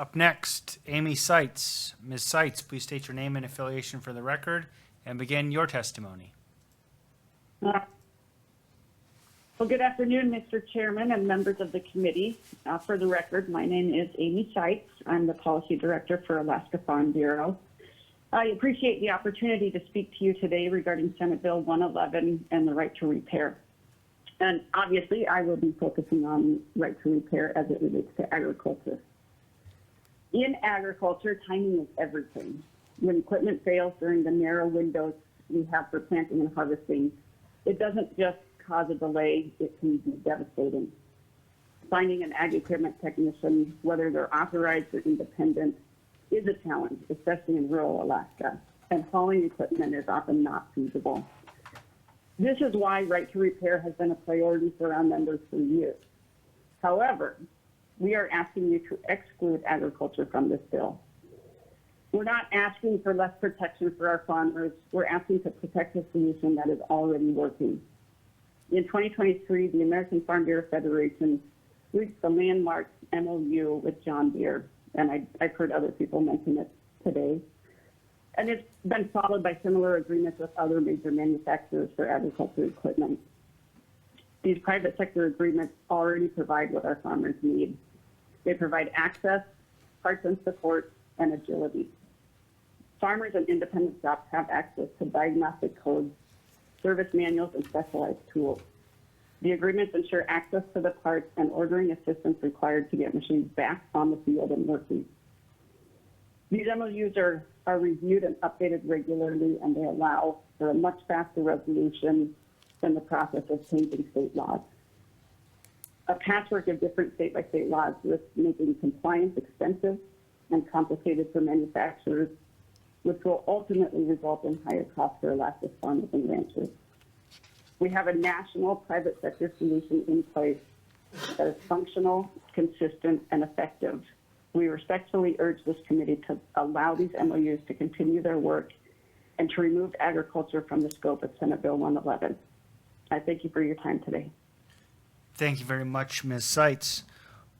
Up next, Amy Seitz. Ms. Seitz, please state your name and affiliation for the record and begin your testimony. Well, good afternoon, Mr. Chairman and members of the committee. For the record, my name is Amy Seitz. I'm the Policy Director for Alaska Farm Bureau. I appreciate the opportunity to speak to you today regarding Senate Bill 111 and the right to repair. And obviously, I will be focusing on right to repair as it relates to agriculture. In agriculture, timing is everything. When equipment fails during the narrow windows we have for planting and harvesting, it doesn't just cause a delay, it can be devastating. Finding an ag equipment technician, whether they're authorized or independent, is a challenge, especially in rural Alaska, and hauling equipment is often not feasible. This is why right to repair has been a priority for our members for years. However, we are asking you to exclude agriculture from this bill. We're not asking for less protection for our farmers. We're asking to protect a solution that is already working. In 2023, the American Farm Bureau Federation reached the landmark MOU with John Deere, and I've heard other people mention it today. And it's been followed by similar agreements with other major manufacturers for agriculture equipment. These private sector agreements already provide what our farmers need. They provide access, parts and support, and agility. Farmers and independent shops have access to diagnostic codes, service manuals, and specialized tools. The agreements ensure access to the parts and ordering assistance required to get machines back on the field and working. These MOUs are reviewed and updated regularly, and they allow for a much faster resolution than the process of changing state laws. A patchwork of different state-by-state laws risks making compliance expensive and complicated for manufacturers, which will ultimately result in higher costs for Alaska's farmers and ranchers. We have a national private sector solution in place that is functional, consistent, and effective. We respectfully urge this committee to allow these MOUs to continue their work and to remove agriculture from the scope of Senate Bill 111. I thank you for your time today. Thank you very much, Ms. Seitz.